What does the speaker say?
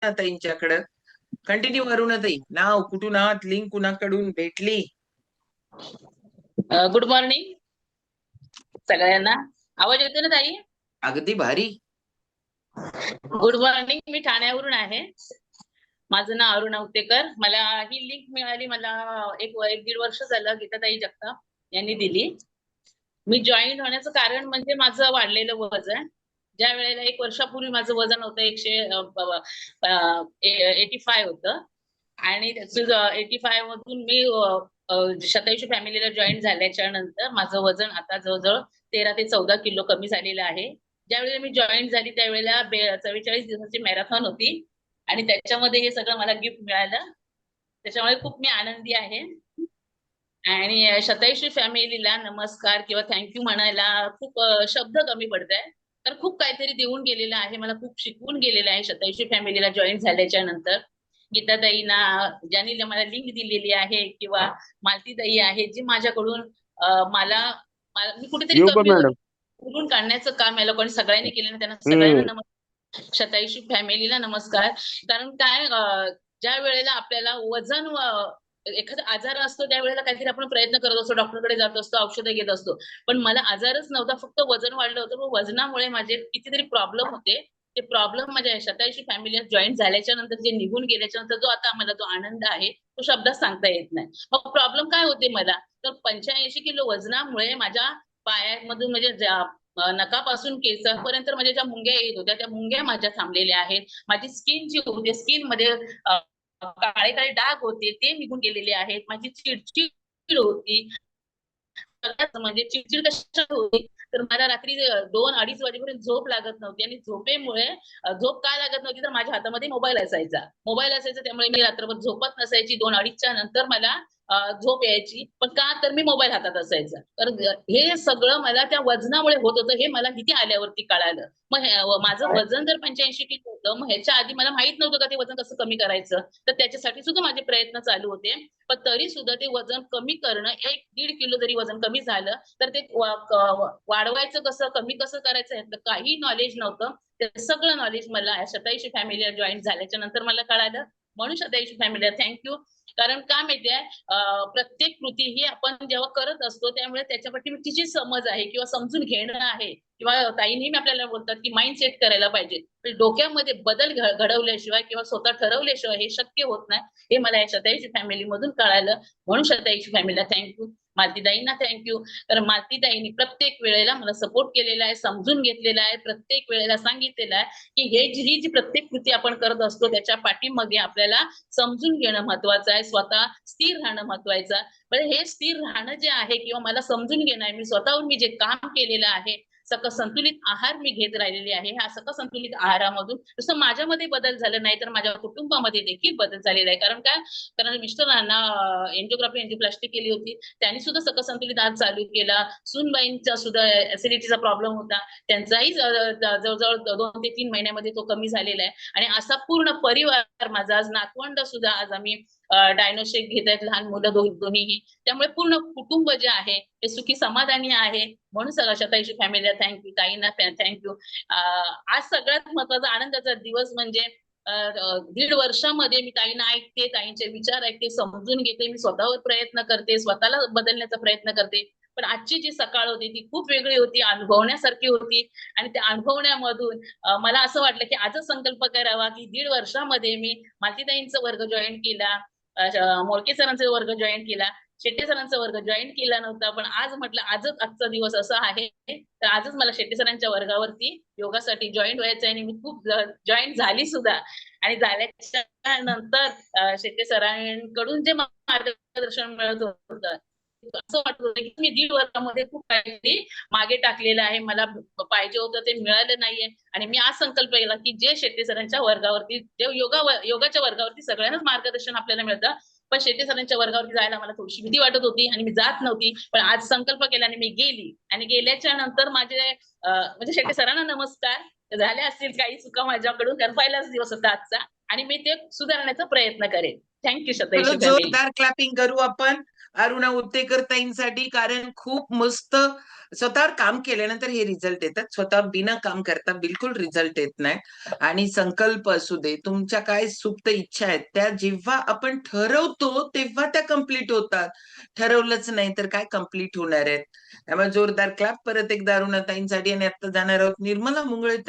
ताईंच्याकडं. Continue Arunatai, नाव कुठून आहात, link कुणाकडून भेटली? गुड मॉर्निंग सगळ्यांना. आवाज येतो ना ताई? अगदी भारी. Good morning. मी ठाण्यावरून आहे. माझं नाव अरुणा उत्तेकर. मला ही लिंक मिळाली, मला एक दीड वर्ष झालं, गीताताई जगताप यांनी दिली. मी जॉईन होण्याचं कारण म्हणजे माझं वाढलेलं वजन. ज्या वेळेला 1 वर्षापूर्वी माझं वजन होतं 185 होतं आणि 85 मधून मी शतायुषी फॅमिलीला जॉईन झाल्याच्या नंतर माझं वजन आता जवळजवळ 13 ते 14 किलो कमी झालेलं आहे. ज्यावेळेला मी जॉईन झाली त्यावेळेला 44 दिवसाची मॅरेथॉन होती आणि त्याच्यामध्ये हे सगळं मला गिफ्ट मिळालं. त्याच्यामुळे खूप मी आनंदी आहे. आणि शतायुषी फॅमिलीला नमस्कार किंवा थँक्यू म्हणायला खूप शब्द कमी पडत आहे. तर खूप काहीतरी देऊन गेलेलं आहे, मला खूप शिकवून गेलेलं आहे शतायुषी फॅमिलीला जॉईन झाल्याच्या नंतर. गीताताईंना, ज्यांनी मला लिंक दिलेली आहे, किंवा मालतीताई आहे जी माझ्याकडून मला मी कुठेतरी कमी बोलून काढण्याचं काम या लोकांनी सगळ्यांनी केलं. त्यांना सगळ्यांना नमस्कार. शतायुषी फॅमिलीला नमस्कार. कारण काय, ज्या वेळेला आपल्याला वजन एखादा आजार असतो त्यावेळेला काहीतरी आपण प्रयत्न करत असतो, डॉक्टरकडे जात असतो, औषधं घेत असतो, पण मला आजारच नव्हता, फक्त वजन वाढलं होतं. मग वजनामुळे माझे कितीतरी प्रॉब्लेम होते. ते प्रॉब्लेम माझ्या शतायुषी फॅमिलीत जॉईन झाल्याच्या नंतर, जे निघून गेल्याच्या नंतर जो आता मला जो आनंद आहे तो शब्दात सांगता येत नाही. मग प्रॉब्लेम काय होते मला, तर 85 किलो वजनामुळे माझ्या पायामधून म्हणजे नकापासून केसापर्यंत माझ्या ज्या मुंग्या येत होत्या त्या मुंग्या माझ्या थांबलेल्या आहेत. माझी स्किन जी होती, स्किन मध्ये काळे काळे डाग होते ते निघून गेलेले आहेत. माझी चिडचिड होती, म्हणजे चिडचिड कशात होती, तर मला रात्री 2-2:30 वाजेपर्यंत झोप लागत नव्हती. आणि झोपेमुळे झोप का लागत नव्हती, तर माझ्या हातामध्ये मोबाईल असायचा, त्यामुळे मी रात्रभर झोपत नसायची. 2-2:30च्या नंतर मला झोप यायची, पण का, तर मी मोबाईल हातात असायचा. तर हे सगळं मला त्या वजनामुळे होत होतं, हे मला किती आल्यावरती कळालं. मग माझं वजन जर 85 किलो होतं, मग ह्याच्या आधी मला माहित नव्हतं का ते वजन कसं कमी करायचं. तर त्याच्यासाठी सुद्धा माझे प्रयत्न चालू होते. पण तरी सुद्धा ते वजन कमी करणं, 1-1.5 किलो जरी वजन कमी झालं तर ते वाढवायचं कसं, कमी कसं करायचं यातलं काही नॉलेज नव्हतं. ते सगळं नॉलेज मला शतायुषी फॅमिलीला जॉईन झाल्याच्या नंतर मला कळालं. म्हणून शतायुषी फॅमिलीला थँक्यू. कारण का माहितीये, प्रत्येक कृती ही आपण जेव्हा करत असतो त्यामुळे त्याच्या पाठीमागची समज आहे किंवा समजून घेणं आहे, किंवा ताई नेहमी आपल्याला बोलतात की माइंड सेट करायला पाहिजे. डोक्यामध्ये बदल घडवल्याशिवाय किंवा स्वतः ठरवल्याशिवाय हे शक्य होत नाही, हे मला या शतायुषी फॅमिली मधून कळालं. म्हणून शतायुषी फॅमिलीला थँक्यू. मालतीताईंना थँक्यू. कारण मालतीताईंनी प्रत्येक वेळेला मला सपोर्ट केलेला आहे, समजून घेतलेला आहे, प्रत्येक वेळेला सांगितलेलं आहे की ही जी प्रत्येक कृती आपण करत असतो त्याच्या पाठीमागे आपल्याला समजून घेणं महत्वाचं आहे, स्वतः स्थिर राहणं महत्वाचं आहे. म्हणजे हे स्थिर राहणं जे आहे किंवा मला समजून घेणं आहे, मी स्वतःहून मी जे काम केलेलं आहे, संतुलित आहार मी घेत राहिलेली आहे. ह्या संतुलित आहारामधून जसं माझ्यामध्ये बदल झाला नाही तर माझ्या कुटुंबामध्ये देखील बदल झालेला आहे. कारण काय, कारण मिस्टरांना एंजिओप्लास्टी केली होती, त्यांनी सुद्धा संतुलित आहार चालू केला. सूनबाईंचा सुद्धा ऍसिडिटीचा प्रॉब्लेम होता, त्यांचाही जवळजवळ 2 ते 3 महिन्यामध्ये तो कमी झालेला आहे. आणि असा पूर्ण परिवार माझा, आज नातवंड सुद्धा आज आम्ही डायनोशेक घेत आहेत, लहान मुलं दोन्हीही. त्यामुळे पूर्ण कुटुंब जे आहे ते सुखी समाधानी आहे. म्हणून सगळ्या शतायुषी फॅमिलीला थँक्यू, ताईंना थँक्यू. आज सगळ्यात महत्वाचा आनंदाचा दिवस म्हणजे 1.5 वर्षामध्ये मी ताईंना ऐकते, ताईंचे विचार ऐकते, समजून घेते, मी स्वतःवर प्रयत्न करते, स्वतःला बदलण्याचा प्रयत्न करते. पण आजची जी सकाळ होती ती खूप वेगळी होती, अनुभवण्यासारखी होती. आणि त्या अनुभवण्यामधून मला असं वाटलं की आजच संकल्प करावा की 1.5 वर्षामध्ये मी मालतीताईंचा वर्ग जॉईन केला, मोळके सरांचा वर्ग जॉईन केला, शेट्टे सरांचा वर्ग जॉईन केला नव्हता, पण आज म्हटलं आजचा दिवस असा आहे, तर आजच मला शेट्टे सरांच्या वर्गावरती योगासाठी जॉईन व्हायचं आहे. आणि मी खूप जॉईन झाली सुद्धा. आणि झाल्याच्या नंतर शेट्टे सरांकडून जे मार्गदर्शन मिळत होतं, असं वाटत होतं की मी 1.5 वर्षामध्ये खूप काहीतरी मागे टाकलेलं आहे, मला पाहिजे होतं ते मिळालं नाहीये. आणि मी आज संकल्प केला की जे शेट्टे सरांच्या वर्गावरती, जे योगाच्या वर्गावरती सगळ्यांनाच मार्गदर्शन आपल्याला मिळतं, पण शेट्टे सरांच्या वर्गावरती जायला मला थोडीशी भीती वाटत होती आणि मी जात नव्हती. पण आज संकल्प केला आणि मी गेली. आणि गेल्याच्या नंतर माझे म्हणजे शेट्टे सरांना नमस्कार झाले असतील काही चुका माझ्याकडून, कारण पहिलाच दिवस होता आजचा, आणि मी ते सुधारण्याचा प्रयत्न करेन. Thank you Shatayushi family. जोरदार क्लॅपिंग करू आपण. अरुणा उत्तेकर ताईंसाठी, कारण खूप मस्त स्वतःवर काम केल्यानंतर हे रिझल्ट येतात. स्वतःवर बिना काम करता बिलकुल रिझल्ट येत नाही. आणि संकल्प असू दे, तुमच्या काय सुप्त इच्छा आहेत त्या जेव्हा आपण ठरवतो तेव्हा त्या कम्प्लीट होतात. ठरवलंच नाही तर काय कम्प्लीट होणार आहेत. त्यामुळे जोरदार क्लॅप परत एकदा अरुणाताईंसाठी. आणि आता जाणार आहोत निर्मला मुंगळे ताई